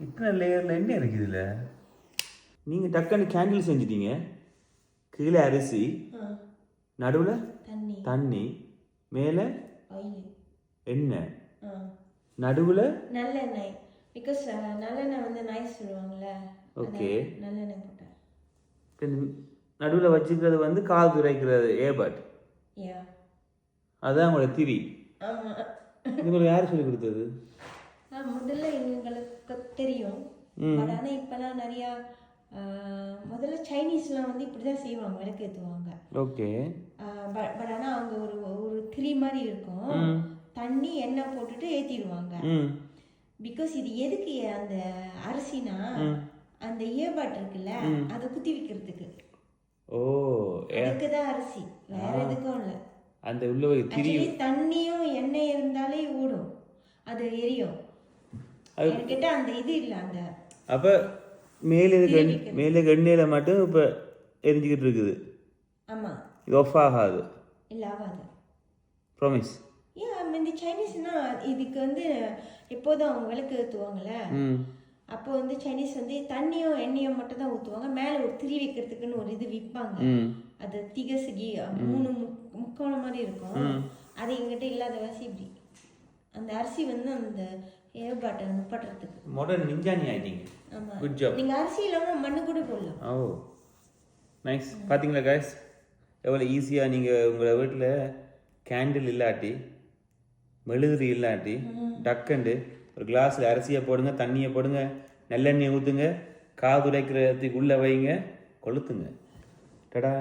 இத்தனை லேயரில் என்ன இருக்குது இதில்? நீங்கள் டக்குன்னு கேண்டில் செஞ்சிட்டீங்க. கீழே அரிசி, நடுவில் தண்ணி, மேலே எண்ணெய், நடுவில் நல்லெண்ணெய். பிகாஸ் நல்லெண்ணெய் வந்து நைஸ் சொல்லுவாங்கல்ல. ஓகே. நல்லெண்ணெய் போட்டேன். நடுவில் வச்சுக்கிறது வந்து கால் துரைக்கிறது ஏபட். அதுதான் உங்களோட திரி. ஆமாம். உங்களுக்கு யார் சொல்லி கொடுத்தது? முதல்ல எங்களுக்கு தெரியும். பட் ஆனால் இப்போலாம் நிறையா முதல்ல சைனீஸ்லாம் வந்து இப்படி தான் செய்வாங்க, விளக்கு ஏற்றுவாங்க. ஓகே. பட் ஆனால் அவங்க ஒரு திரி மாதிரி இருக்கும், தண்ணி எண்ணெய் போட்டுட்டு ஏற்றிடுவாங்க. பிகாஸ் இது எதுக்கு அந்த அரிசினா அந்த இயர்பட் இருக்குல்ல அதை குத்தி வைக்கிறதுக்கு. ஓ, அதுக்கு தான் அரிசி, வேற எதுக்கும் இல்லை. அந்த உள்ள திரி தண்ணியும் எண்ணெய் இருந்தாலே ஓடும், அது எரியும். கிட்ட அந்த இது இல்லை. அந்த அப்போ மேலே எண்ணெயில மட்டும் இப்போ எரிஞ்சுக்கிட்டு இருக்குது. ஆமாம். இது ஆஃப் ஆகாது. இல்லை, ஆகாது. ப்ராமிஸ். இந்த சைனீஸ்னா இதுக்கு வந்து எப்போதும் அவங்க விளக்கு ஏற்றுவாங்கல்ல, அப்போ வந்து சைனீஸ் வந்து தண்ணியும் எண்ணெயும் மட்டும் தான் ஊற்றுவாங்க. மேலே ஒரு திரி வைக்கிறதுக்குன்னு ஒரு இது விற்பாங்க. அது திகசுகி 3 முக்கோணம் மாதிரி இருக்கும். அது எங்கிட்ட இல்லாத வாசி இப்படி அந்த அரிசி வந்து அந்த ஏர்பாட்டை நுப்பட்டுறதுக்கு. மாடர்ன் நிஞ்சானி ஆயிட்டீங்க. ஆமாம், குட் ஜாப். நீங்கள் அரிசி இல்லாமல் மண்ணு கூட போடலாம். ஓ நைஸ். பார்த்தீங்களா கைஸ், எவ்வளோ ஈஸியாக நீங்கள் உங்களை வீட்டில் கேண்டில் இல்லாட்டி மெழுகுதிரி இல்லாட்டி டக்குண்டு ஒரு கிளாஸில் அரிசியை போடுங்க, தண்ணியை போடுங்க, நல்லெண்ணெய் ஊற்றுங்க, காதுரைக்கிறதுக்கு உள்ளே வைங்க, கொளுத்துங்க. டடா.